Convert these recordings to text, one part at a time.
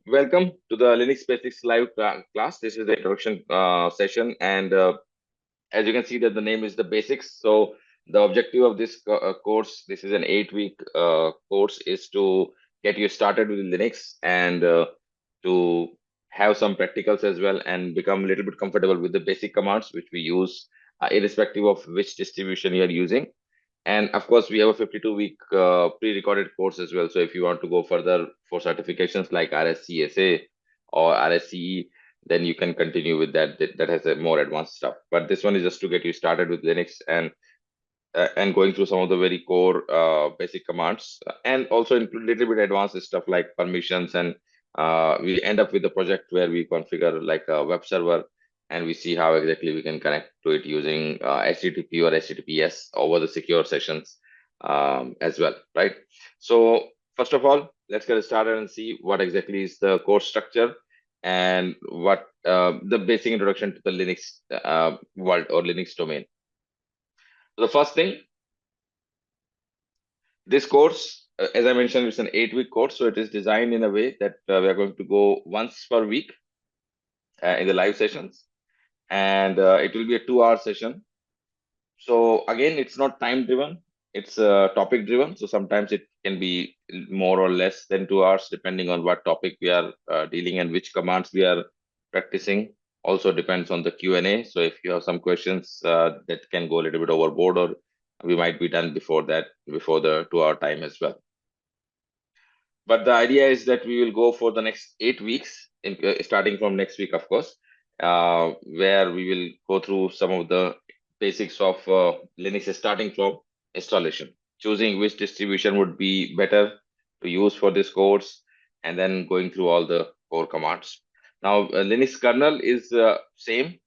Welcome to the Linux Basics live class. This is the introduction session, and as you can see that the name is the basics. So the objective of this course, this is an 8-week course, is to get you started with Linux and to have some practicals as well and become a little bit comfortable with the basic commands which we use, irrespective of which distribution you are using. And of course, we have a 52-week pre-recorded course as well. So if you want to go further for certifications like RHCSA or RHCE, then you can continue with that. That has a more advanced stuff. But this one is just to get you started with Linux and going through some of the very core basic commands, and also include little bit advanced stuff like permissions. And we end up with a project where we configure like a web server, and we see how exactly we can connect to it using HTTP or HTTPS over the secure sessions as well, right? So first of all, let's get started and see what exactly is the course structure and what the basic introduction to the Linux world or Linux domain. So the first thing, this course, as I mentioned, it's an 8-week course, so it is designed in a way that we are going to go once per week in the live sessions, and it will be a 2-hour session. So again, it's not time driven; it's topic driven. So sometimes it can be more or less than 2 hours, depending on what topic we are dealing and which commands we are practicing. Also depends on the Q&A. So if you have some questions that can go a little bit overboard, or we might be done before that, before the 2-hour time as well. But the idea is that we will go for the next 8 weeks, starting from next week, of course, where we will go through some of the basics of Linux, starting from installation, choosing which distribution would be better to use for this course, and then going through all the core commands. Now, Linux kernel is same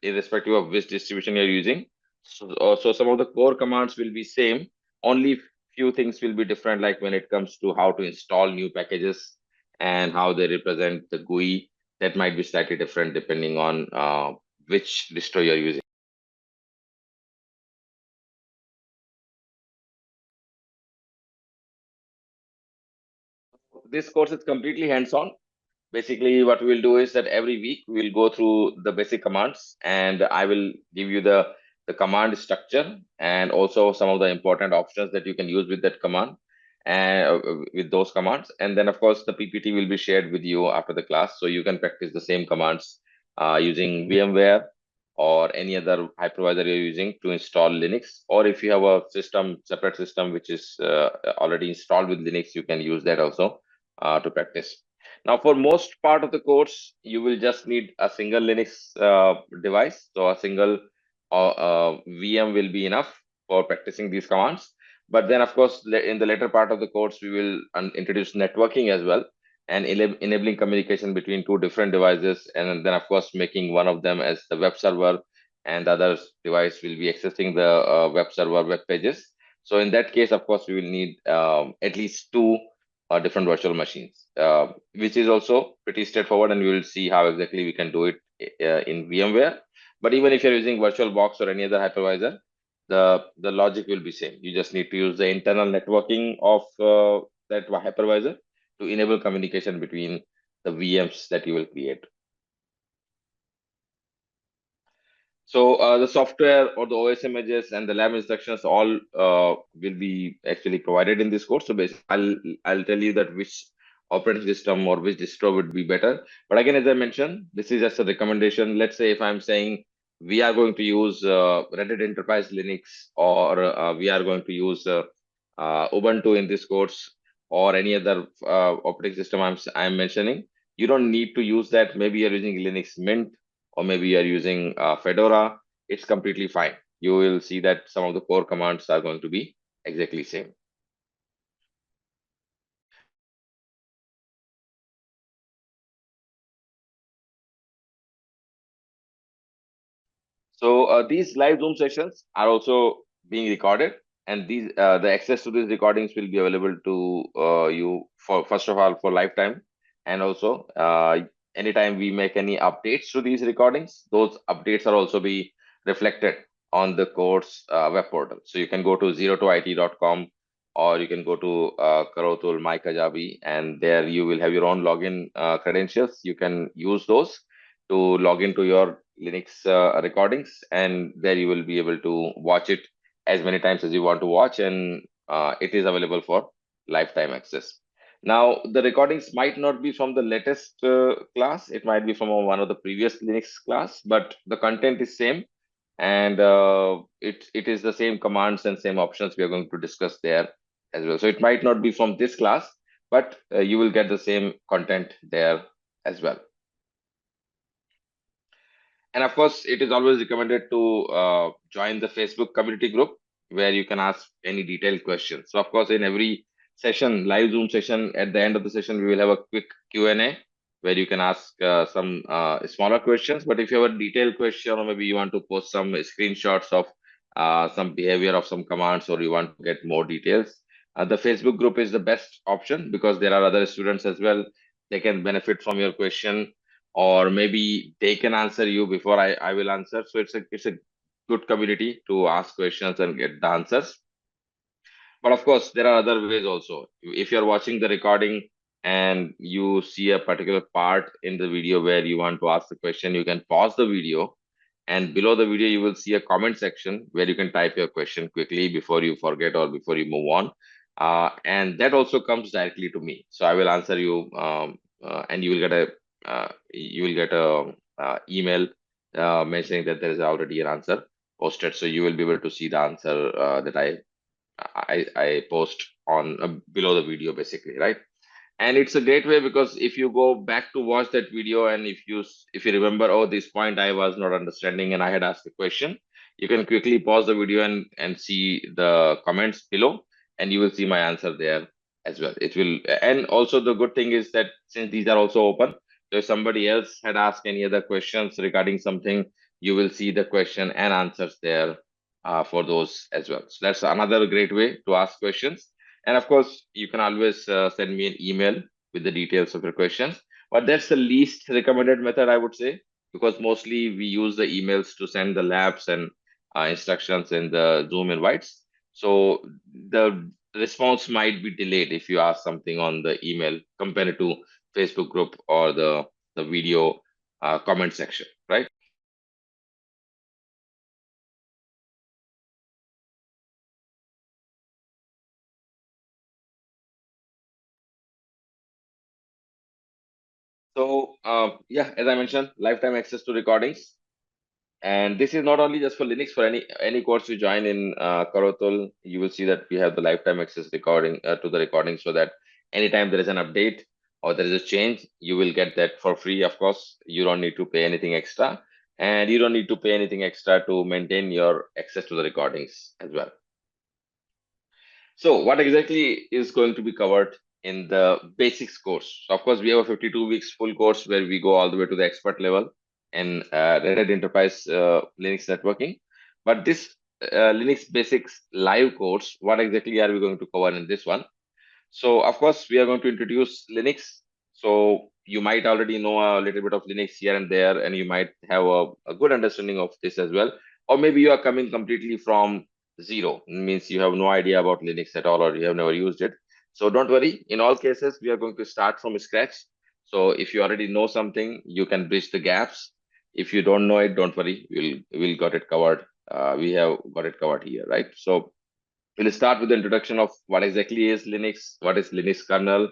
irrespective of which distribution you're using. So some of the core commands will be same, only few things will be different, like when it comes to how to install new packages and how they represent the GUI. That might be slightly different depending on which distro you're using. This course is completely hands-on. Basically, what we will do is that every week we will go through the basic commands, and I will give you the command structure and also some of the important options that you can use with that command and with those commands. And then, of course, the PPT will be shared with you after the class, so you can practice the same commands using VMware or any other hypervisor you're using to install Linux. Or if you have a separate system which is already installed with Linux, you can use that also to practice. Now, for most part of the course, you will just need a single Linux device. So a single VM will be enough for practicing these commands. But then, of course, in the later part of the course, we will introduce networking as well, and enabling communication between two different devices. And then, of course, making one of them as the web server, and the other device will be accessing the web server web pages. So in that case, of course, we will need at least two different virtual machines, which is also pretty straightforward, and we will see how exactly we can do it in VMware. But even if you're using VirtualBox or any other hypervisor, the logic will be same. You just need to use the internal networking of that hypervisor to enable communication between the VMs that you will create. So the software or the OS images and the lab instructions all will be actually provided in this course. So basically, I'll tell you that which operating system or which distro would be better. But again, as I mentioned, this is just a recommendation. Let's say if I'm saying we are going to use Red Hat Enterprise Linux, or we are going to use Ubuntu in this course, or any other operating system I'm mentioning, you don't need to use that. Maybe you're using Linux Mint, or maybe you're using Fedora. It's completely fine. You will see that some of the core commands are going to be exactly same. So these live Zoom sessions are also being recorded, and these the access to these recordings will be available to you for, first of all, for lifetime, and also anytime we make any updates to these recordings, those updates are also be reflected on the course web portal. So you can go to 0 to it.com or you can go to Karotul My Kajabi, and there you will have your own login credentials. You can use those to log into your Linux recordings, and there you will be able to watch it as many times as you want to watch, and it is available for lifetime access. Now, the recordings might not be from the latest class. It might be from one of the previous Linux class, but the content is same, and it is the same commands and same options we are going to discuss there as well. So it might not be from this class, but you will get the same content there as well. And of course, it is always recommended to join the Facebook community group where you can ask any detailed questions. So of course, in every session, live Zoom session, at the end of the session, we will have a quick Q&A where you can ask some smaller questions. But if you have a detailed question, or maybe you want to post some screenshots of some behavior of some commands, or you want to get more details, the Facebook group is the best option because there are other students as well. They can benefit from your question, or maybe they can answer you before I will answer. So it's a good community to ask questions and get the answers. But of course, there are other ways also. If you're watching the recording and you see a particular part in the video where you want to ask the question, you can pause the video, and below the video you will see a comment section where you can type your question quickly before you forget or before you move on. And that also comes directly to me, so I will answer you, and you will get a email mentioning that there is already an answer posted, so you will be able to see the answer that I post on below the video, basically, right? And it's a great way because if you go back to watch that video, and if you remember, oh, this point I was not understanding and I had asked a question, you can quickly pause the video and see the comments below, and you will see my answer there as well. It will, and also the good thing is that since these are also open, so if somebody else had asked any other questions regarding something, you will see the question and answers there for those as well. So that's another great way to ask questions. And of course, you can always send me an email with the details of your questions. But that's the least recommended method, I would say, because mostly we use the emails to send the labs and instructions in the Zoom invites. So the response might be delayed if you ask something on the email compared to Facebook group or the video comment section, right? So yeah, as I mentioned, lifetime access to recordings. And this is not only just for Linux. For any course you join in Karotul, you will see that we have the lifetime access recording to the recording, so that anytime there is an update or there is a change, you will get that for free. Of course, you don't need to pay anything extra, and you don't need to pay anything extra to maintain your access to the recordings as well. So what exactly is going to be covered in the basics course? So of course, we have a 52 weeks full course where we go all the way to the expert level in Red Hat Enterprise Linux networking. But this Linux basics live course, what exactly are we going to cover in this one? So of course, we are going to introduce Linux. So you might already know a little bit of Linux here and there, and you might have a good understanding of this as well. Or maybe you are coming completely from zero, means you have no idea about Linux at all, or you have never used it. So don't worry. In all cases, we are going to start from scratch. So if you already know something, you can bridge the gaps. If you don't know it, don't worry. We'll got it covered. We have got it covered here, right? So we'll start with the introduction of what exactly is Linux, what is Linux kernel,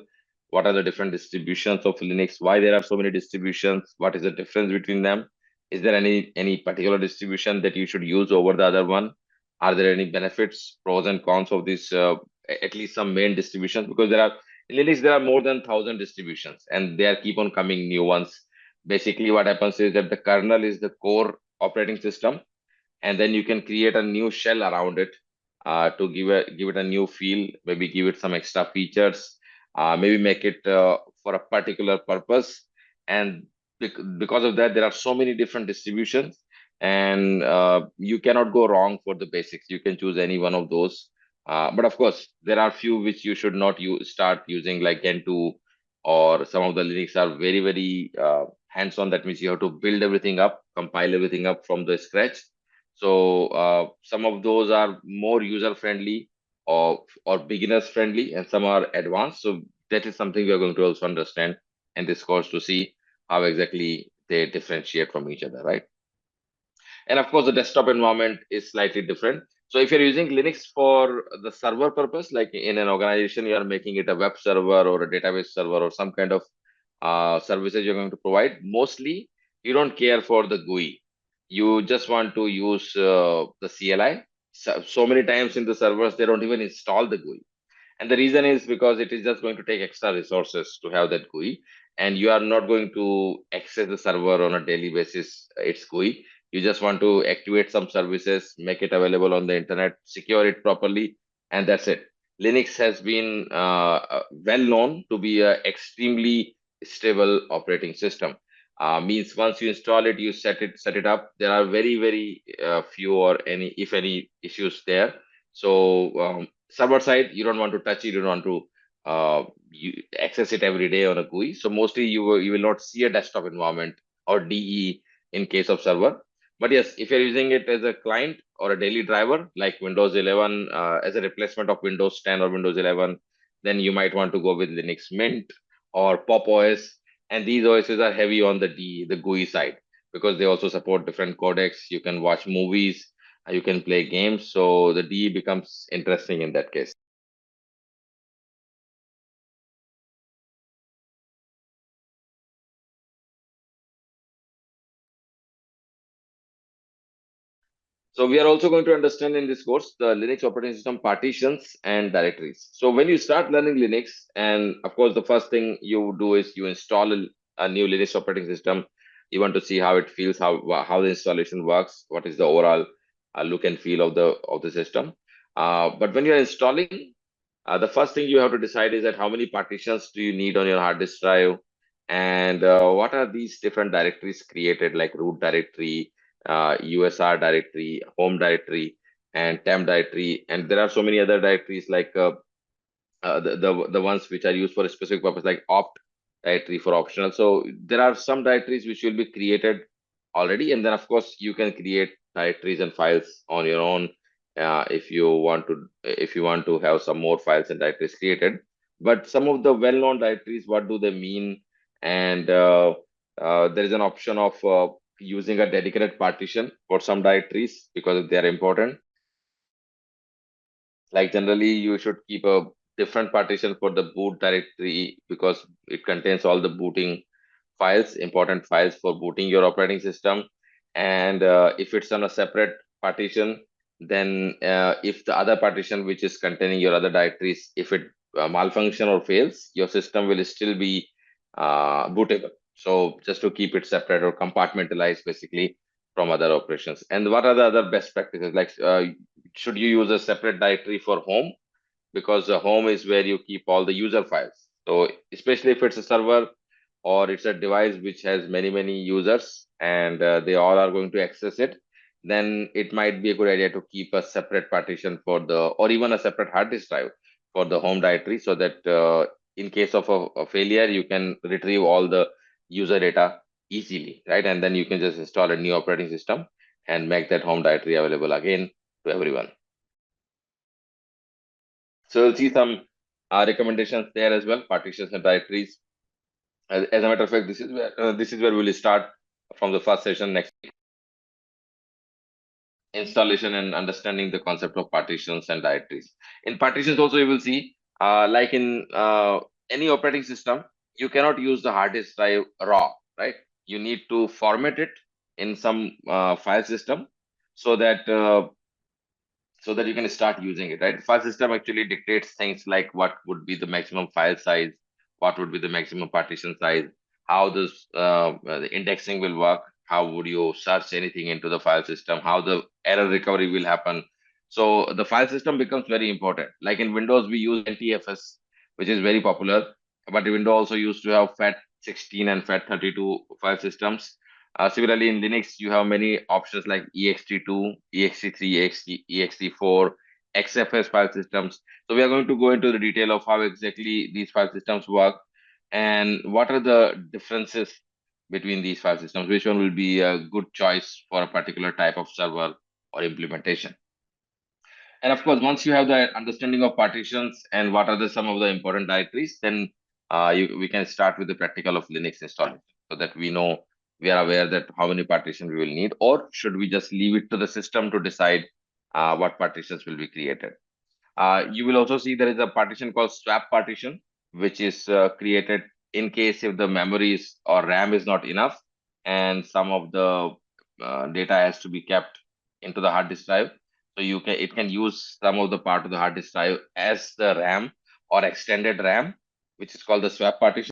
what are the different distributions of Linux, why there are so many distributions, what is the difference between them, is there any particular distribution that you should use over the other one, are there any benefits, pros and cons of this, at least some main distributions, because there are in Linux there are more than 1,000 distributions and they are keep on coming new ones. Basically, what happens is that the kernel is the core operating system, and then you can create a new shell around it to give it a new feel, maybe give it some extra features, maybe make it for a particular purpose. And because of that, there are so many different distributions, and you cannot go wrong for the basics. You can choose any one of those. But of course, there are few which you should not start using, like Gentoo, or some of the Linux are very, very hands-on. That means you have to build everything up, compile everything up from the scratch. So some of those are more user friendly, or beginners friendly, and some are advanced. So that is something we are going to also understand in this course to see how exactly they differentiate from each other, right? And of course, the desktop environment is slightly different. So if you're using Linux for the server purpose, like in an organization, you are making it a web server or a database server or some kind of services you're going to provide, mostly you don't care for the GUI. You just want to use the CLI. So many times in the servers, they don't even install the GUI, and the reason is because it is just going to take extra resources to have that GUI, and you are not going to access the server on a daily basis, its GUI. You just want to activate some services, make it available on the internet, secure it properly, and that's it. Linux has been well known to be a extremely stable operating system. Means once you install it, you set it up. There are very few or any, if any, issues there. So server side, you don't want to touch it, you don't want to access it every day on a GUI. So mostly you will not see a desktop environment or DE in case of server. But yes, if you're using it as a client or a daily driver like Windows 11 as a replacement of Windows 10 or Windows 11, then you might want to go with Linux Mint or Pop OS. And these OSs are heavy on the DE, the GUI side, because they also support different codecs. You can watch movies, you can play games, so the DE becomes interesting in that case. So we are also going to understand in this course the Linux operating system partitions and directories. So when you start learning Linux, and of course the first thing you do is you install a new Linux operating system. You want to see how it feels, how the installation works, what is the overall look and feel of the system. But when you're installing, the first thing you have to decide is that how many partitions do you need on your hard disk drive, and what are these different directories created, like root directory, USR directory, home directory, and temp directory. And there are so many other directories like the ones which are used for a specific purpose, like opt directory for optional. So there are some directories which will be created already, and then of course you can create directories and files on your own if you want to have some more files and directories created. But some of the well-known directories, what do they mean? And there is an option of using a dedicated partition for some directories because they are important. Like generally, you should keep a different partition for the boot directory because it contains all the booting files, important files for booting your operating system. And if it's on a separate partition, then if the other partition which is containing your other directories, if it malfunction or fails, your system will still be bootable. So just to keep it separate or compartmentalized basically from other operations. And what are the other best practices? Like should you use a separate directory for home? Because the home is where you keep all the user files. So especially if it's a server or it's a device which has many users and they all are going to access it, then it might be a good idea to keep a separate partition for the, or even a separate hard disk drive for the home directory, so that in case of a failure, you can retrieve all the user data easily, right? And then you can just install a new operating system and make that home directory available again to everyone. So you'll see some recommendations there as well, partitions and directories. As a matter of fact, this is where we'll start from the first session next week. Installation and understanding the concept of partitions and directories. In partitions also, you will see, like in any operating system, you cannot use the hard disk drive raw, right? You need to format it in some file system so that you can start using it, right? File system actually dictates things like what would be the maximum file size, what would be the maximum partition size, how this the indexing will work, how would you search anything into the file system, how the error recovery will happen. So the file system becomes very important. Like in Windows, we use NTFS, which is very popular, but Windows also used to have FAT16 and FAT32 file systems. Similarly, in Linux, you have many options like ext2, ext3, ext4, XFS file systems. So we are going to go into the detail of how exactly these file systems work and what are the differences between these file systems, which one will be a good choice for a particular type of server or implementation. And of course, once you have the understanding of partitions and what are some of the important directories, then we can start with the practical of Linux installation, so that we are aware that how many partitions we will need, or should we just leave it to the system to decide what partitions will be created. You will also see there is a partition called swap partition, which is created in case if the memories or RAM is not enough and some of the data has to be kept into the hard disk drive. So it can use some of the part of the hard disk drive as the RAM or extended RAM, which is called the swap partition.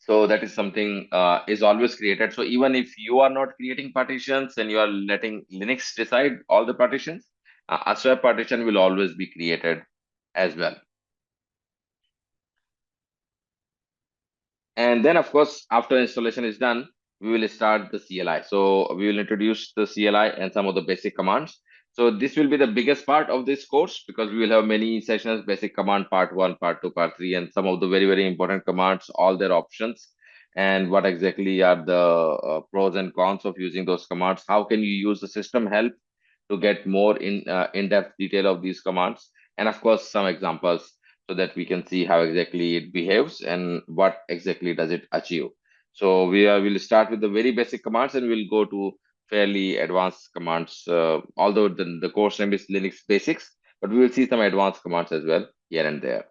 So that is something is always created. So even if you are not creating partitions and you are letting Linux decide all the partitions, a swap partition will always be created as well. And then, of course, after installation is done, we will start the CLI. So we will introduce the CLI and some of the basic commands. So this will be the biggest part of this course because we will have many sessions, basic command part 1, part 2, part 3, and some of the very, very important commands, all their options, and what exactly are the pros and cons of using those commands. How can you use the system help to get more in-depth detail of these commands, and of course some examples, so that we can see how exactly it behaves and what exactly does it achieve. So will start with the very basic commands and we'll go to fairly advanced commands, although the course name is Linux Basics, but we will see some advanced commands as well here and there.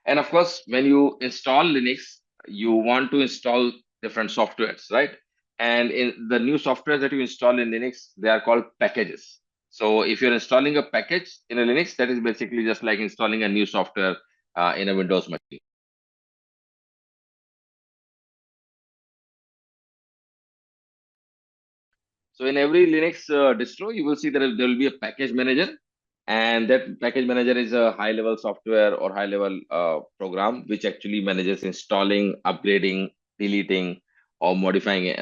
And of course, when you install Linux, you want to install different softwares, right? And in the new softwares that you install in Linux, they are called packages. So if you're installing a package in a Linux, that is basically just like installing a new software in a Windows machine. So in every Linux distro, you will see that there will be a package manager, and that package manager is a high-level software or high-level program which actually manages installing, upgrading, deleting, or modifying,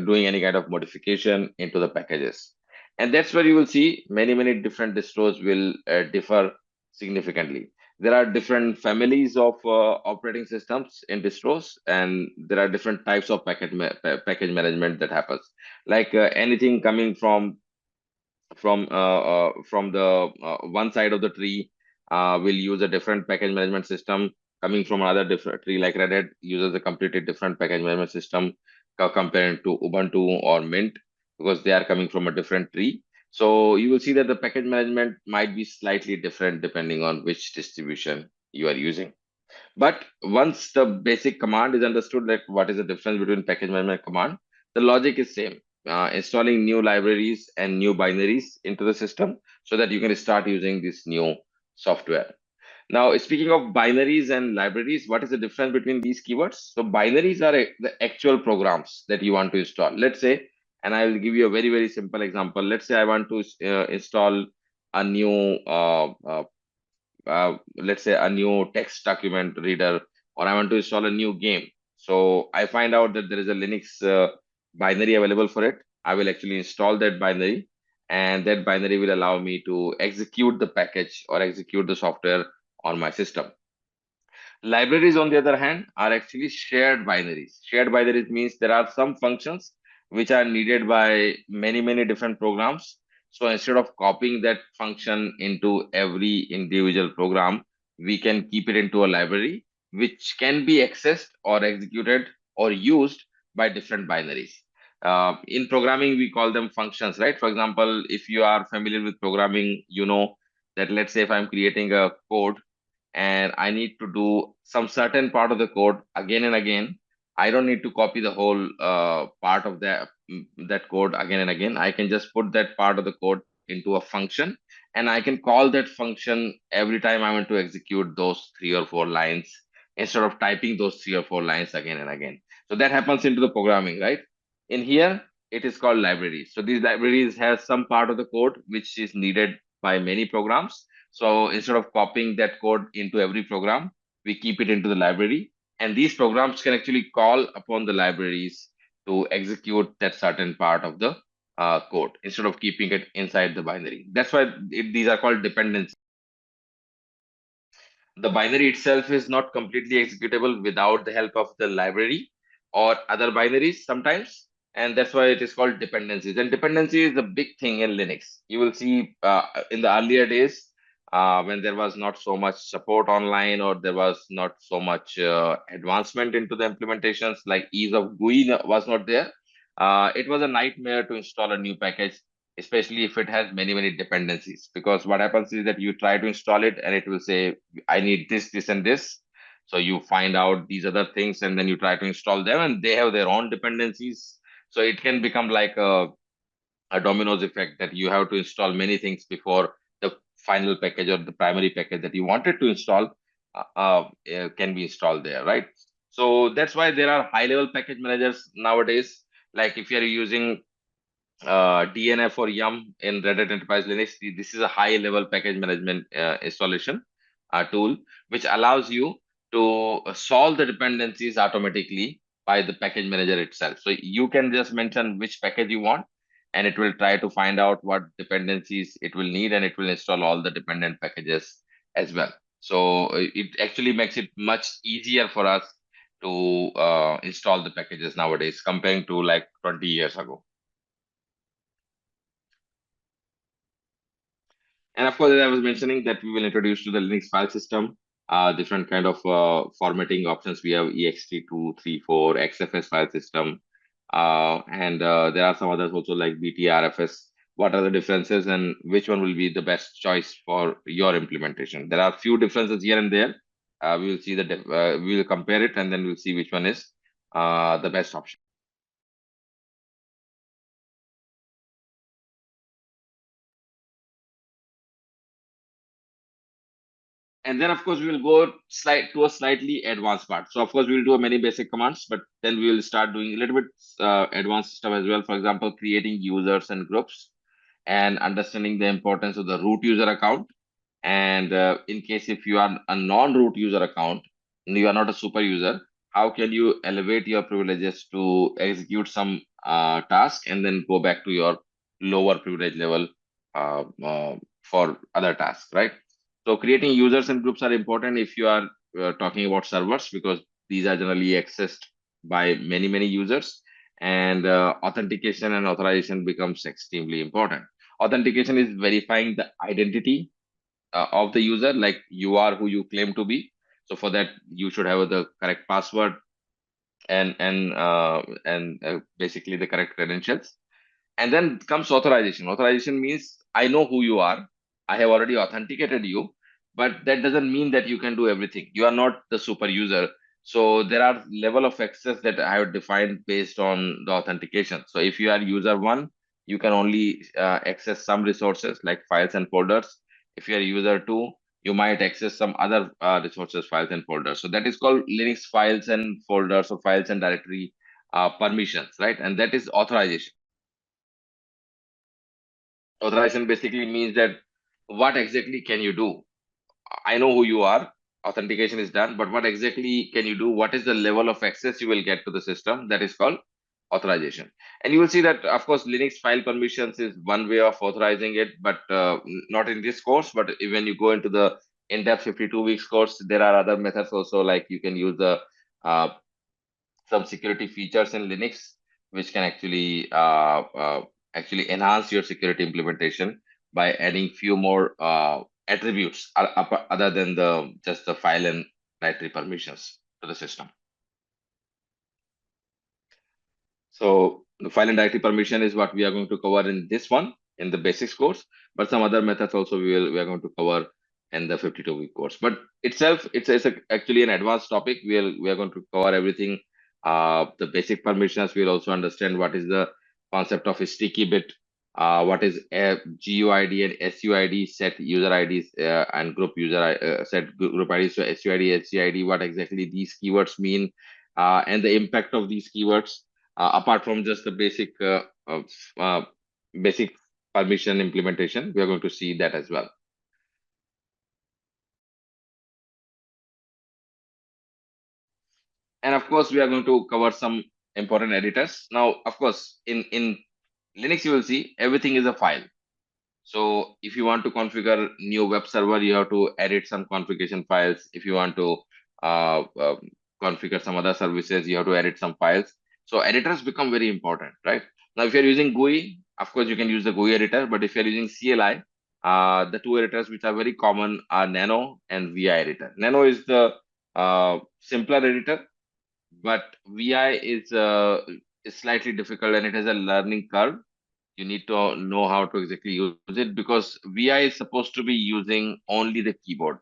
doing any kind of modification into the packages. And that's where you will see many different distros will differ significantly. There are different families of operating systems in distros, and there are different types of package management that happens. Like anything coming from the one side of the tree will use a different package management system. Coming from another different tree like Red Hat uses a completely different package management system compared to Ubuntu or Mint, because they are coming from a different tree. So you will see that the package management might be slightly different depending on which distribution you are using. But once the basic command is understood, like what is the difference between package management command, the logic is same. Installing new libraries and new binaries into the system so that you can start using this new software. Now, speaking of binaries and libraries, what is the difference between these keywords? So binaries are the actual programs that you want to install. Let's say, and I will give you a very simple example. Let's say I want to install a new let's say a new text document reader, or I want to install a new game. So I find out that there is a Linux binary available for it. I will actually install that binary, and that binary will allow me to execute the package or execute the software on my system. Libraries, on the other hand, are actually shared binaries. Shared binaries means there are some functions which are needed by many different programs. So instead of copying that function into every individual program, we can keep it into a library which can be accessed or executed or used by different binaries. In programming, we call them functions, right? For example, if you are familiar with programming, you know that let's say if I'm creating a code and I need to do some certain part of the code again and again, I don't need to copy the whole part of that code again and again. I can just put that part of the code into a function, and I can call that function every time I want to execute those 3 or 4 lines instead of typing those 3 or 4 lines again and again. So that happens into the programming, right? In here, it is called libraries. So these libraries have some part of the code which is needed by many programs. So instead of copying that code into every program, we keep it into the library. And these programs can actually call upon the libraries to execute that certain part of the code instead of keeping it inside the binary. That's why these are called dependencies. The binary itself is not completely executable without the help of the library or other binaries sometimes. And that's why it is called dependencies. And dependency is a big thing in Linux. You will see in the earlier days when there was not so much support online, or there was not so much advancement into the implementations, like ease of GUI was not there. It was a nightmare to install a new package, especially if it has many dependencies. Because what happens is that you try to install it and it will say, I need this, and this. So you find out these other things and then you try to install them, and they have their own dependencies. So it can become like a dominoes effect, that you have to install many things before the final package or the primary package that you wanted to install can be installed there, right? So that's why there are high level package managers nowadays. Like if you're using DNF or Yum in Red Hat Enterprise Linux. This is a high level package management installation tool, which allows you to solve the dependencies automatically by the package manager itself. So you can just mention which package you want, and it will try to find out what dependencies it will need, and it will install all the dependent packages as well. So it actually makes it much easier for us to install the packages nowadays comparing to like 20 years ago. And of course, as I was mentioning, that we will introduce to the Linux file system, different kind of formatting options. We have ext2, 3, 4, XFS file system, and there are some others also like BTRFS. What are the differences, and which one will be the best choice for your implementation? There are few differences here and there. We will see we will compare it, and then we'll see which one is the best option. And then of course we will go to a slightly advanced part. So of course we will do many basic commands, but then we will start doing a little bit advanced stuff as well. For example, creating users and groups, and understanding the importance of the root user account. And in case if you are a non-root user account, and you are not a super user, how can you elevate your privileges to execute some task and then go back to your lower privilege level for other tasks, right? So creating users and groups are important if you are talking about servers, because these are generally accessed by many users, and authentication and authorization becomes extremely important. Authentication is verifying the identity of the user, like you are who you claim to be. So for that, you should have the correct password and basically the correct credentials. And then comes authorization. Authorization means I know who you are. I have already authenticated you, but that doesn't mean that you can do everything. You are not the super user. So there are level of access that I have defined based on the authentication. So if you are user one, you can only access some resources like files and folders. If you are user two, you might access some other resources, files and folders. So that is called Linux files and folders, or files and directory permissions, right? And that is authorization. Authorization basically means that what exactly can you do? I know who you are. Authentication is done, but what exactly can you do? What is the level of access you will get to the system? That is called authorization. And you will see that, of course, Linux file permissions is one way of authorizing it, but not in this course. But when you go into the in-depth 52 weeks course, there are other methods also, like you can use the uh, some security features in Linux, which can actually enhance your security implementation by adding few more attributes other than the just the file and directory permissions to the system. So the file and directory permission is what we are going to cover in this one in the basics course, but some other methods also we are going to cover in the 52-week course. But itself, actually an advanced topic. We are going to cover everything. The basic permissions. We'll also understand what is the concept of a sticky bit. What is a GUID and SUID, set user IDs and group set group IDs. So SUID, SGID, what exactly these keywords mean, and the impact of these keywords apart from just the uh, basic permission implementation. We are going to see that as well. And of course, we are going to cover some important editors. Now, of course, in Linux, you will see everything is a file. So if you want to configure new web server, you have to edit some configuration files. If you want to configure some other services, you have to edit some files. So editors become very important, right? Now, if you're using GUI, of course, you can use the GUI editor, but if you're using CLI, the two editors which are very common are Nano and VI editor. Nano is the simpler editor, but VI is slightly difficult and it has a learning curve. You need to know how to exactly use it because VI is supposed to be using only the keyboard.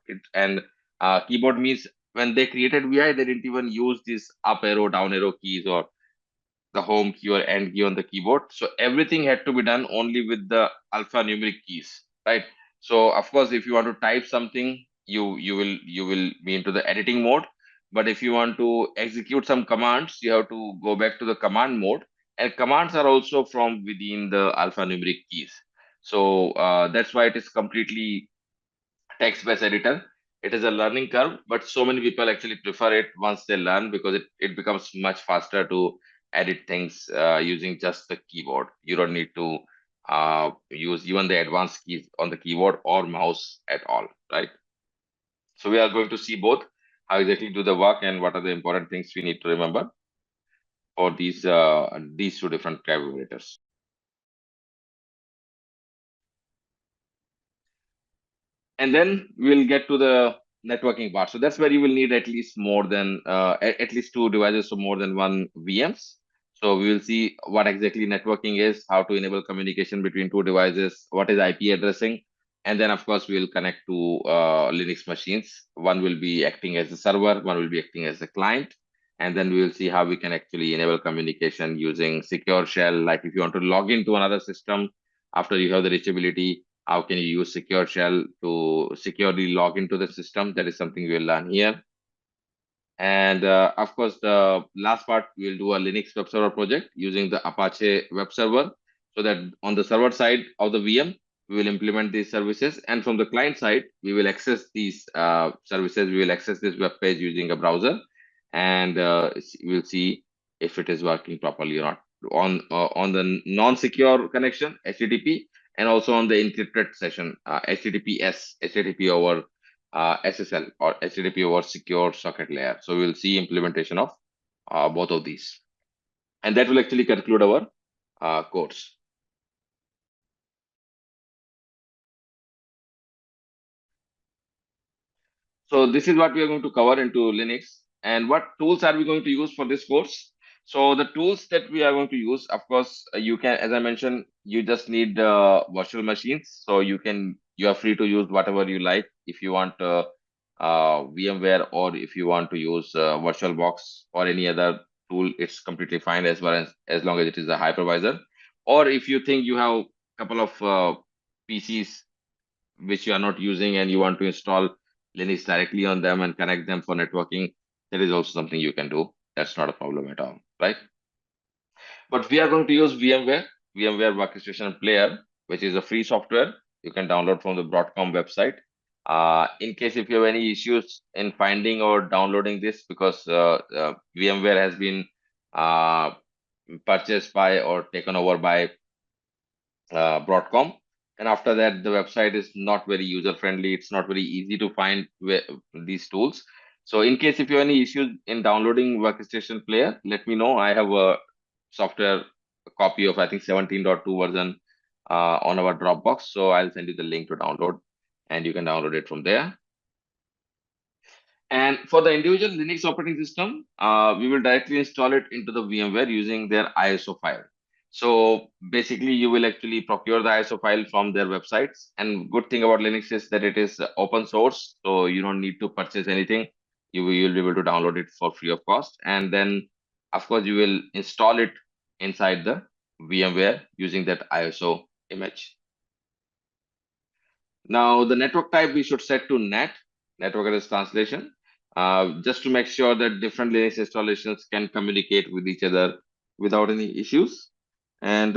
Keyboard means when they created VI, they didn't even use these up arrow, down arrow keys or the home key or end key on the keyboard. So everything had to be done only with the alphanumeric keys, right? So of course, if you want to type something, you will be into the editing mode. But if you want to execute some commands, you have to go back to the command mode. And commands are also from within the alphanumeric keys. So that's why it is completely text-based editor. It is a learning curve, but so many people actually prefer it once they learn because it becomes much faster to edit things using just the keyboard. You don't need to use even the advanced keys on the keyboard or mouse at all, right? So we are going to see both how exactly do the work and what are the important things we need to remember for these two different calculators. And then we'll get to the networking part. So that's where you will need at least more than at least two devices, so more than one VMs. So we will see what exactly networking is, how to enable communication between two devices, what is IP addressing, and then of course we'll connect to Linux machines. One will be acting as a server, one will be acting as a client, and then we will see how we can actually enable communication using secure shell. Like if you want to log into another system after you have the reachability, how can you use secure shell to securely log into the system? That is something we'll learn here. And of course, the last part, we'll do a Linux web server project using the Apache web server so that on the server side of the VM, we will implement these services. And from the client side, we will access these services. We will access this web page using a browser and we'll see if it is working properly or not. On the non-secure connection, HTTP, and also on the encrypted session, HTTP over SSL or HTTP over secure socket layer. So we'll see implementation of both of these. And that will actually conclude our course. So this is what we are going to cover into Linux. And what tools are we going to use for this course? So the tools that we are going to use, of course, you can, as I mentioned, you just need virtual machines. So you are free to use whatever you like. If you want VMware or if you want to use VirtualBox or any other tool, it's completely fine as long as it is a hypervisor. Or if you think you have a couple of PCs which you are not using and you want to install Linux directly on them and connect them for networking, that is also something you can do. That's not a problem at all, right? But we are going to use VMware Workstation Player, which is a free software you can download from the Broadcom website. In case if you have any issues in finding or downloading this, because VMware has been uh, purchased by or taken over by Broadcom. And after that, the website is not very user friendly. It's not very easy to find these tools. So, in case if you have any issues in downloading Workstation Player, let me know. I have a software copy of I think 17.2 version on our Dropbox. So I'll send you the link to download, and you can download it from there. And for the individual Linux operating system, we will directly install it into the VMware using their ISO file. So basically, you will actually procure the ISO file from their websites. And good thing about Linux is that it is open source, so you don't need to purchase anything. You'll be able to download it for free of cost. And then, of course, you will install it inside the VMware using that ISO image. Now, the network type we should set to NAT, network address translation, just to make sure that different Linux installations can communicate with each other without any issues. And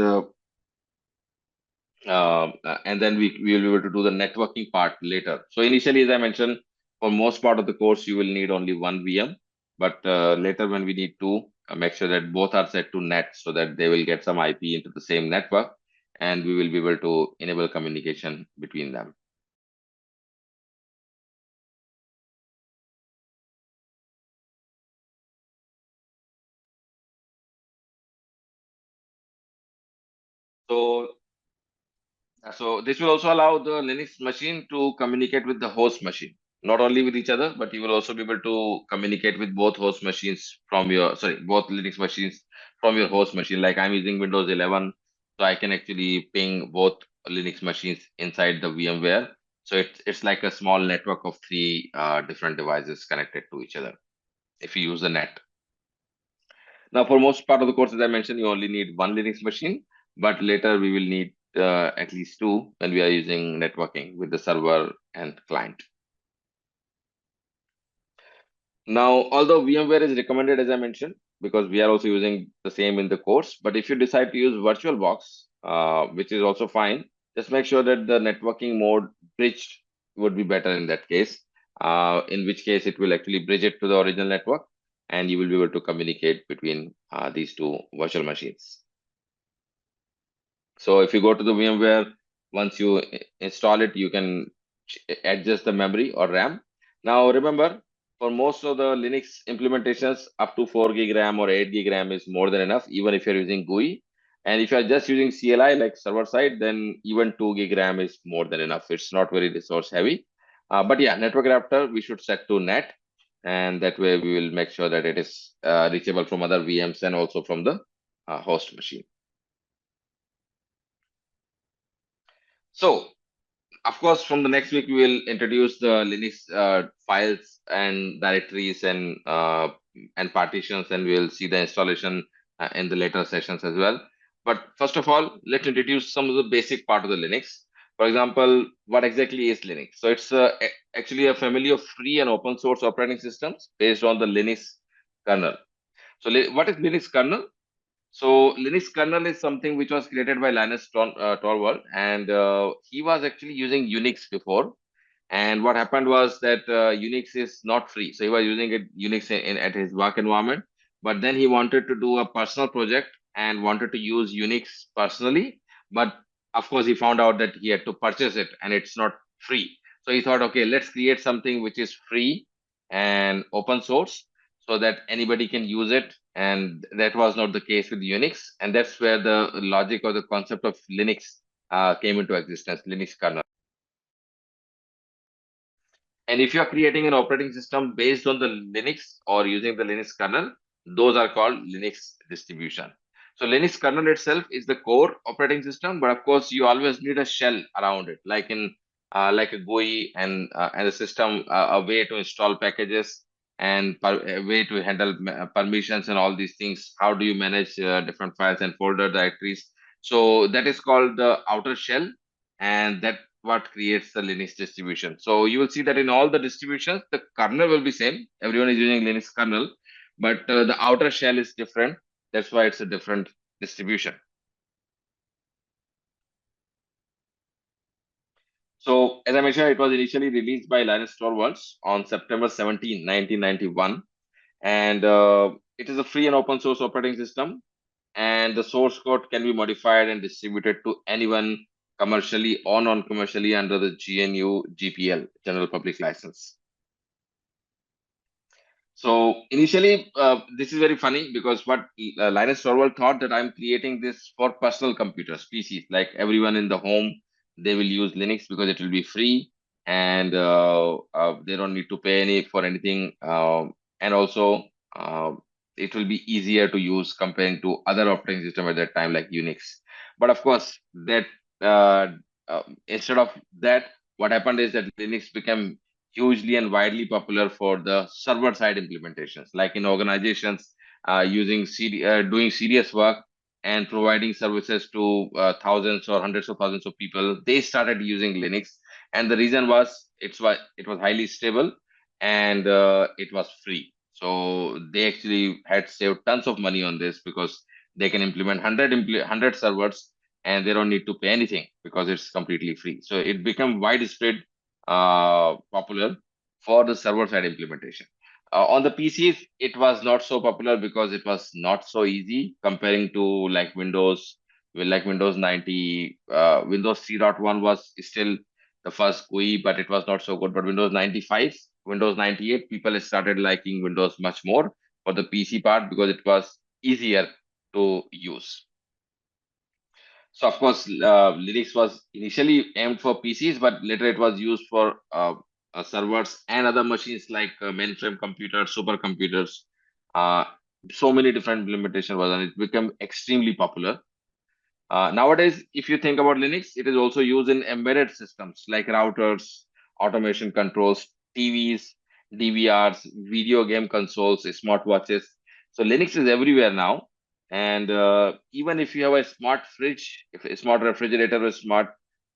and then we will be able to do the networking part later. So initially, as I mentioned, for most part of the course, you will need only one VM. But later, when we need to make sure that both are set to NAT so that they will get some IP into the same network, and we will be able to enable communication between them. So this will also allow the Linux machine to communicate with the host machine, not only with each other, but you will also be able to communicate with both host machines from your, sorry, both Linux machines from your host machine. Like I'm using Windows 11, so I can actually ping both Linux machines inside the VMware. So it's like a small network of three different devices connected to each other if you use the net. Now, for most part of the course, as I mentioned, you only need one Linux machine, but later we will need at least two when we are using networking with the server and client. Now, although VMware is recommended, as I mentioned, because we are also using the same in the course, but if you decide to use VirtualBox, which is also fine, just make sure that the networking mode bridged would be better in that case, in which case it will actually bridge it to the original network and you will be able to communicate between these two virtual machines. So if you go to the VMware, once you install it, you can adjust the memory or RAM. Now remember, for most of the Linux implementations, up to 4 gig RAM or 8 gig RAM is more than enough, even if you're using GUI. And if you're just using CLI like server side, then even 2 gig RAM is more than enough. It's not very resource heavy. But yeah, network adapter, we should set to net. And that way we will make sure that it is reachable from other VMs and also from the host machine. So of course, from the next week, we will introduce the Linux files and directories and partitions, and we'll see the installation in the later sessions as well. But first of all, let's introduce some of the basic part of the Linux. For example, what exactly is Linux? So it's actually a family of free and open source operating systems based on the Linux kernel. So what is Linux kernel? So Linux kernel is something which was created by Linus Torvald, and he was actually using Unix before. And what happened was that Unix is not free, so he was using it Unix at his work environment. But then he wanted to do a personal project and wanted to use Unix personally. But of course, he found out that he had to purchase it, and it's not free. So he thought, okay, let's create something which is free and open source so that anybody can use it. And that was not the case with Unix. And that's where the logic or the concept of Linux came into existence, Linux kernel. And if you are creating an operating system based on the Linux or using the Linux kernel, those are called Linux distribution. So Linux kernel itself is the core operating system, but of course you always need a shell around it, like in like a GUI and a system, a way to install packages and a way to handle permissions and all these things. How do you manage different files and folder directories? So that is called the outer shell, and that what creates the Linux distribution. So you will see that in all the distributions, the kernel will be same. Everyone is using Linux kernel, but the outer shell is different. That's why it's a different distribution. So as I mentioned, it was initially released by Linus Torvalds on September 17, 1991. And it is a free and open source operating system. And the source code can be modified and distributed to anyone commercially or non-commercially under the GNU GPL, General Public License. So initially, this is very funny because what Linus Torvald thought that I'm creating this for personal computers, PCs, like everyone in the home, they will use Linux because it will be free and they don't need to pay any for anything. And also, it will be easier to use comparing to other operating system at that time like Unix. But of course, that instead of that, what happened is that Linux became hugely and widely popular for the server side implementations, like in organizations doing serious work and providing services to thousands or hundreds of thousands of people. They started using Linux, and the reason was it was highly stable and it was free. So they actually had saved tons of money on this because they can implement 100 servers and they don't need to pay anything because it's completely free. So it became widespread popular for the server side implementation. On the PCs, it was not so popular because it was not so easy comparing to like Windows. Like Windows 90, Windows 3.1 was still the first GUI, but it was not so good. But Windows 95, Windows 98, people started liking Windows much more for the PC part because it was easier to use. So of course, Linux was initially aimed for PCs, but later it was used for servers and other machines like mainframe computers, supercomputers. Uh, so many different implementation was, and it became extremely popular. Nowadays, if you think about Linux, it is also used in embedded systems like routers, automation controls, TVs, DVRs, video game consoles, smartwatches. So Linux is everywhere now. And even if you have a smart fridge, if a smart refrigerator or smart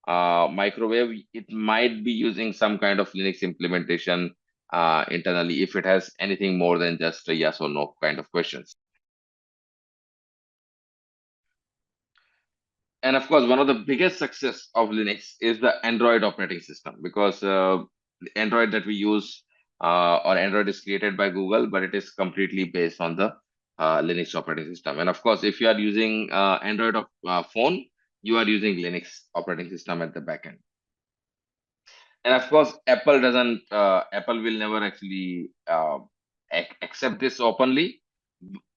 microwave, it might be using some kind of Linux implementation internally if it has anything more than just a yes or no kind of questions. And of course, one of the biggest success of Linux is the Android operating system because the Android that we use or Android is created by Google, but it is completely based on the Linux operating system. And of course, if you are using Android phone, you are using Linux operating system at the backend. And of course, Apple will never actually accept this openly,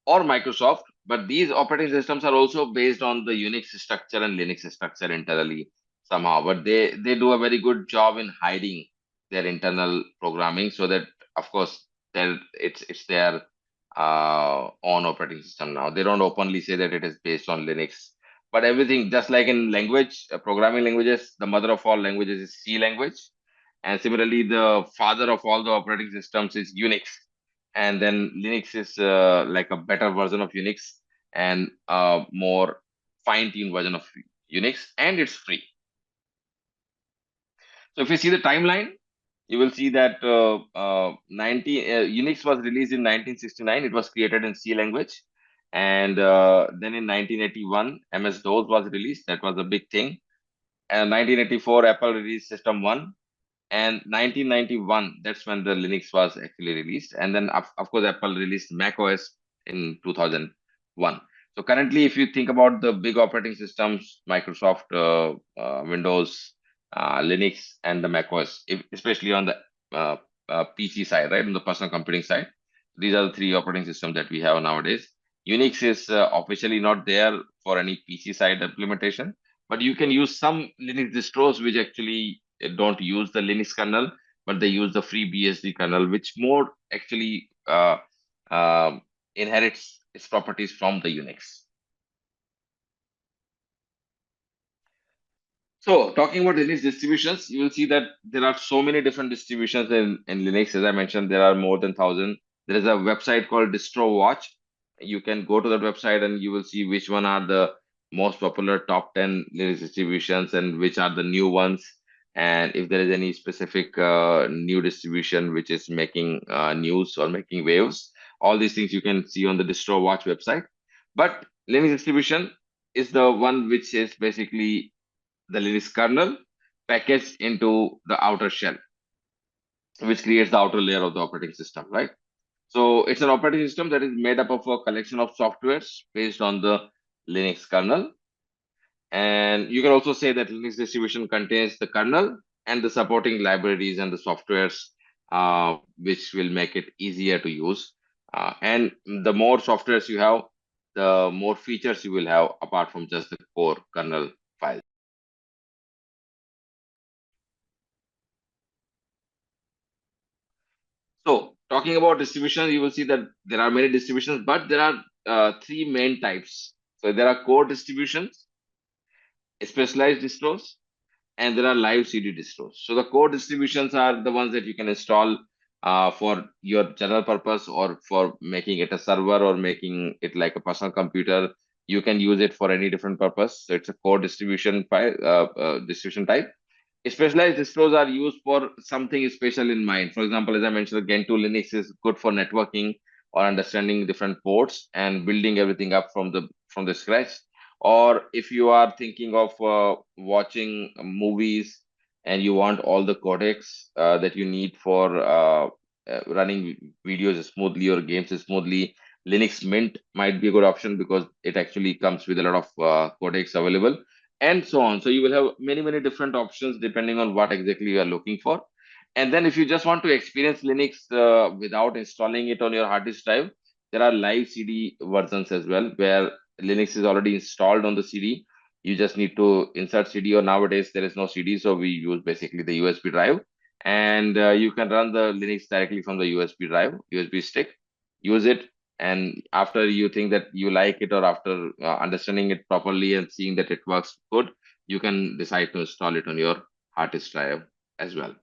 or Microsoft, but these operating systems are also based on the Unix structure and Linux structure internally somehow. But they do a very good job in hiding their internal programming so that, of course, it's their own operating system now. They don't openly say that it is based on Linux. But everything, just like in language, programming languages, the mother of all languages is C language. And similarly, the father of all the operating systems is Unix. And then Linux is like a better version of Unix and a more fine-tuned version of Unix, and it's free. So if you see the timeline, you will see that Unix was released in 1969. It was created in C language. And then in 1981, MS-DOS was released. That was a big thing. And 1984, Apple released System 1. And 1991, that's when the Linux was actually released. And then, of course, Apple released Mac OS in 2001. So currently, if you think about the big operating systems, Microsoft, Windows, Linux, and the Mac OS, especially on the uh, PC side, right, on the personal computing side, these are the three operating systems that we have nowadays. Unix is officially not there for any PC side implementation, but you can use some Linux distros which actually don't use the Linux kernel, but they use the free BSD kernel, which more actually uh, inherits its properties from the Unix. So, talking about Linux distributions, you will see that there are so many different distributions in Linux. As I mentioned, there are more than 1,000. There is a website called Distro Watch. You can go to that website and you will see which one are the most popular top 10 Linux distributions and which are the new ones. And if there is any specific new distribution which is making news or making waves, all these things you can see on the Distro Watch website. But Linux distribution is the one which is basically the Linux kernel packaged into the outer shell, which creates the outer layer of the operating system, right? So it's an operating system that is made up of a collection of softwares based on the Linux kernel. And you can also say that Linux distribution contains the kernel and the supporting libraries and the softwares, which will make it easier to use. And the more softwares you have, the more features you will have apart from just the core kernel file. So, talking about distribution, you will see that there are many distributions, but there are three main types. So, there are core distributions, specialized distros, and there are live CD distros. So, the core distributions are the ones that you can install for your general purpose or for making it a server or making it like a personal computer. You can use it for any different purpose. So, it's a core distribution file, distribution type. Specialized distros are used for something special in mind. For example, as I mentioned, Gentoo Linux is good for networking or understanding different ports and building everything up from the scratch. Or if you are thinking of watching movies and you want all the codecs that you need for running videos smoothly or games smoothly, Linux Mint might be a good option because it actually comes with a lot of codecs available and so on. So you will have many different options depending on what exactly you are looking for. And then if you just want to experience Linux without installing it on your hard disk drive, there are live CD versions as well, where Linux is already installed on the CD. You just need to insert CD, or nowadays there is no CD, so we use basically the USB drive, and you can run the Linux directly from the USB drive, USB stick, use it, and after you think that you like it, or after understanding it properly and seeing that it works good, you can decide to install it on your hard disk drive as well.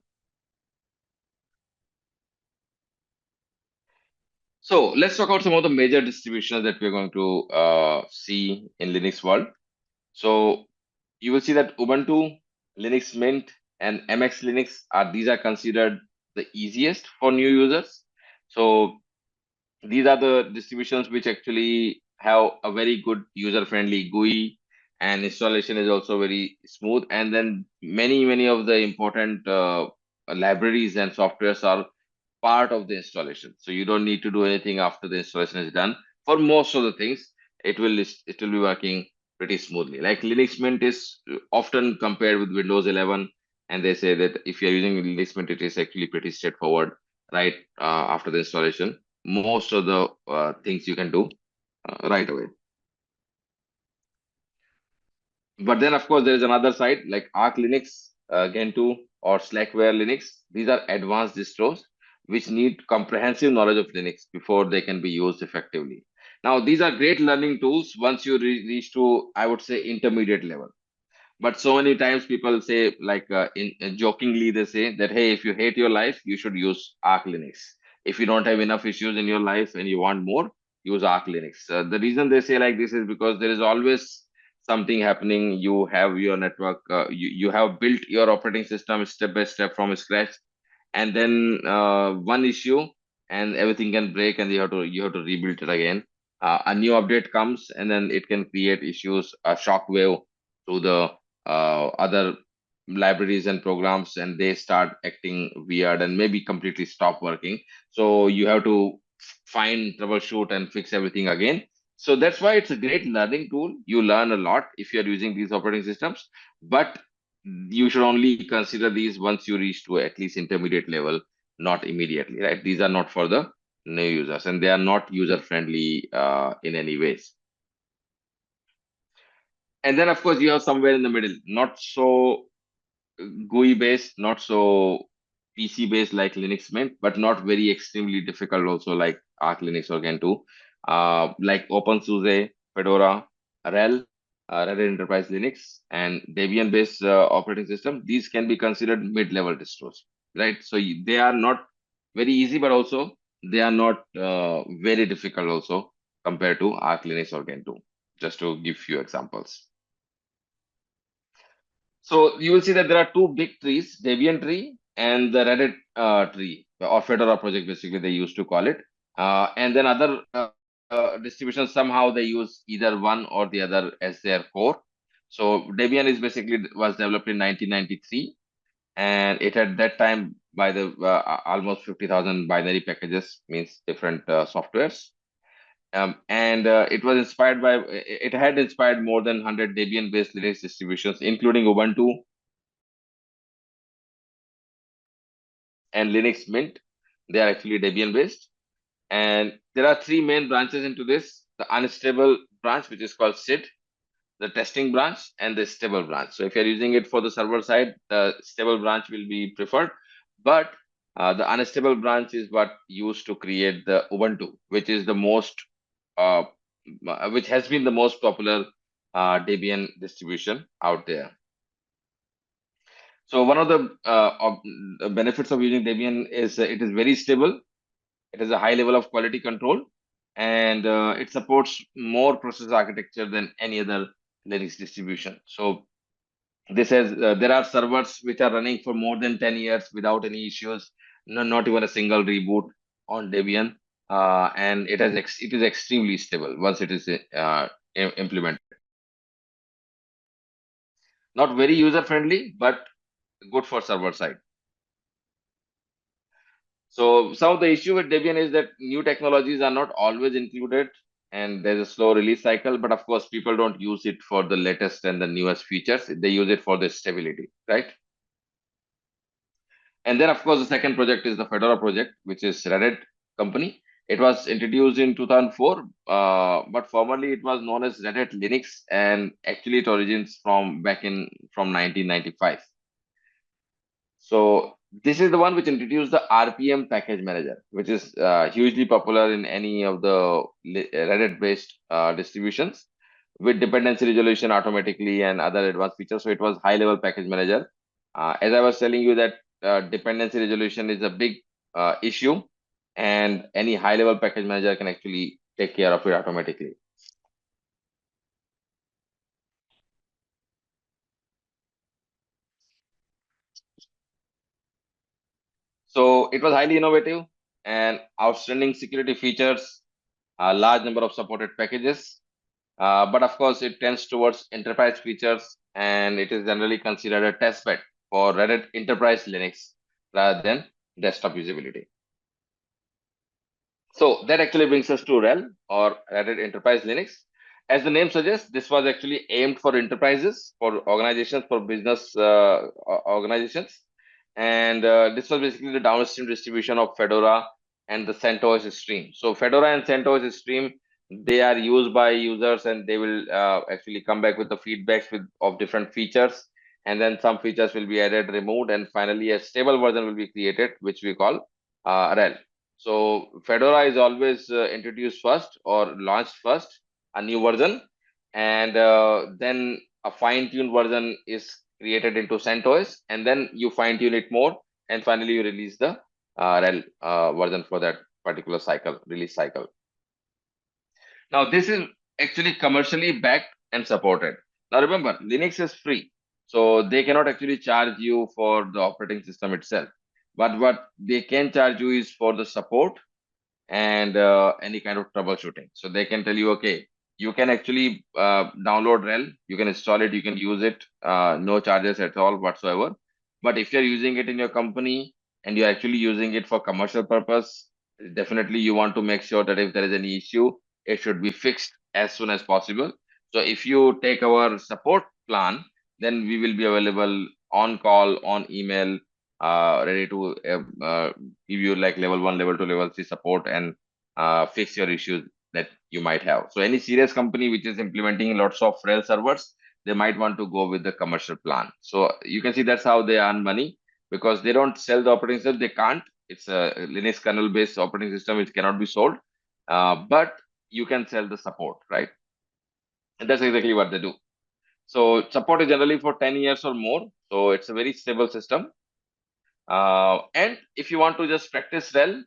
So let's talk about some of the major distributions that we're going to see in Linux world. So you will see that Ubuntu, Linux Mint, and MX Linux are considered the easiest for new users. So these are the distributions which actually have a very good user-friendly GUI, and installation is also very smooth. And then many of the important libraries and softwares are part of the installation. So you don't need to do anything after the installation is done. For most of the things, it will be working pretty smoothly. Like Linux Mint is often compared with Windows 11, and they say that if you're using Linux Mint, it is actually pretty straightforward, right? After the installation, most of the things you can do right away. But then, of course, there is another side like Arch Linux, Gentoo, or Slackware Linux. These are advanced distros which need comprehensive knowledge of Linux before they can be used effectively. Now, these are great learning tools once you reach to, I would say, intermediate level. But so many times people say, like jokingly, they say that, hey, if you hate your life, you should use Arch Linux. If you don't have enough issues in your life and you want more, use Arch Linux. The reason they say like this is because there is always something happening. You have your network, you have built your operating system step by step from scratch, and then one issue and everything can break, and you have to rebuild it again. A new update comes, and then it can create issues, a shock wave to the other libraries and programs, and they start acting weird and maybe completely stop working. So you have to find, troubleshoot, and fix everything again. So that's why it's a great learning tool. You learn a lot if you're using these operating systems, but you should only consider these once you reach to at least intermediate level, not immediately, right? These are not for the new users, and they are not user friendly in any ways. And then, of course, you have somewhere in the middle, not so GUI based, not so PC based like Linux Mint, but not very extremely difficult also like Arch Linux or Gentoo, like OpenSUSE, Fedora, RHEL, Red Hat Enterprise Linux, and Debian based operating system. These can be considered mid level distros, right? So they are not very easy, but also they are not very difficult also compared to Arch Linux or Gentoo. Just to give few examples. So you will see that there are two big trees, Debian tree and the Reddit tree, or Fedora project, basically they used to call it. And then other distributions, somehow they use either one or the other as their core. So Debian is basically was developed in 1993, and it had that time by the almost 50,000 binary packages, means different softwares. And it had inspired more than 100 Debian based Linux distributions, including Ubuntu and Linux Mint. They are actually Debian based. And there are three main branches into this: the unstable branch, which is called SID, the testing branch, and the stable branch. So if you're using it for the server side, the stable branch will be preferred. But the unstable branch is what used to create the Ubuntu, uh, which has been the most popular Debian distribution out there. So one of the benefits of using Debian is it is very stable. It has a high level of quality control, and it supports more process architecture than any other Linux distribution. So there are servers which are running for more than 10 years without any issues, no, not even a single reboot on Debian, and it is extremely stable once it is implemented. Not very user friendly, but good for server side. So some of the issue with Debian is that new technologies are not always included, and there's a slow release cycle. But of course, people don't use it for the latest and the newest features. They use it for the stability, right? And then, of course, the second project is the Fedora project, which is Red Hat company. It was introduced in 2004, but formerly it was known as Red Hat Linux, and actually it origins from back in from 1995. So this is the one which introduced the RPM package manager, which is hugely popular in any of the Red Hat based distributions with dependency resolution automatically and other advanced features. So it was high level package manager. As I was telling you that dependency resolution is a big issue, and any high level package manager can actually take care of it automatically. So it was highly innovative and outstanding security features, a large number of supported packages. But of course, it tends towards enterprise features, and it is generally considered a test bed for Red Hat Enterprise Linux rather than desktop usability. So that actually brings us to RHEL, or Red Hat Enterprise Linux. As the name suggests, this was actually aimed for enterprises, for organizations, for business organizations. And this was basically the downstream distribution of Fedora and the CentOS stream. So Fedora and CentOS stream, they are used by users, and they will actually come back with the feedbacks of different features. And then some features will be added, removed, and finally a stable version will be created, which we call RHEL. So Fedora is always introduced first or launched first, a new version, and then a fine-tuned version is created into CentOS, and then you fine-tune it more, and finally you release the RHEL version for that particular cycle, release cycle. Now this is actually commercially backed and supported. Now remember, Linux is free, so they cannot actually charge you for the operating system itself. But what they can charge you is for the support and any kind of troubleshooting. So they can tell you, okay, you can actually download RHEL, you can install it, you can use it, no charges at all whatsoever. But if you're using it in your company and you're actually using it for commercial purpose, definitely you want to make sure that if there is any issue, it should be fixed as soon as possible. So if you take our support plan, then we will be available on call, on email, ready to give you like level 1, level 2, level 3 support, and fix your issues that you might have. So any serious company which is implementing lots of RHEL servers, they might want to go with the commercial plan. So you can see that's how they earn money, because they don't sell the operating system. They can't. It's a Linux kernel based operating system which cannot be sold. But you can sell the support, right? And that's exactly what they do. So support is generally for 10 years or more. So it's a very stable system. And if you want to just practice RHEL,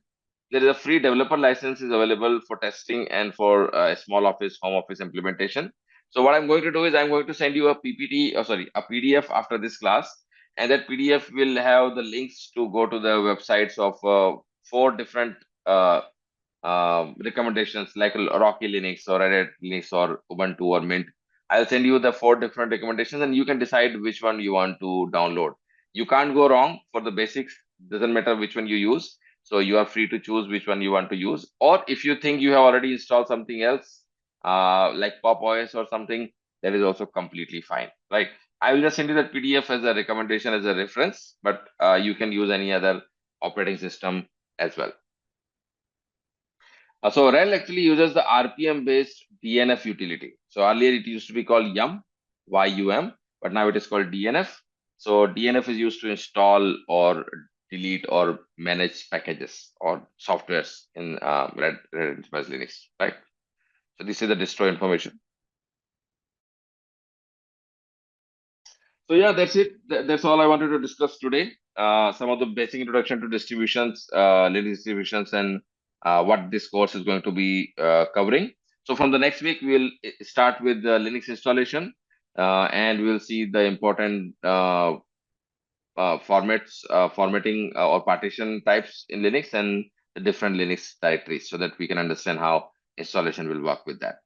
there is a free developer license is available for testing and for a small office, home office implementation. So what I'm going to do is I'm going to send you a PPT, or sorry, a PDF after this class, and that PDF will have the links to go to the websites of 4 different recommendations like Rocky Linux or Red Hat Linux or Ubuntu or Mint. I'll send you the 4 different recommendations, and you can decide which one you want to download. You can't go wrong for the basics. Doesn't matter which one you use. So you are free to choose which one you want to use. Or if you think you have already installed something else, like Pop OS or something, that is also completely fine. Right? I will just send you that PDF as a recommendation, as a reference, but you can use any other operating system as well. So RHEL actually uses the RPM based DNF utility. So earlier it used to be called YUM, but now it is called DNF. So DNF is used to install or delete or manage packages or softwares in Red Enterprise Linux, right? So this is the distro information. So yeah, that's it. That's all I wanted to discuss today. Some of the basic introduction to distributions, Linux distributions, and what this course is going to be covering. So from the next week, we'll start with the Linux installation, and we'll see the important formatting or partition types in Linux, and the different Linux directories, so that we can understand how installation will work with that.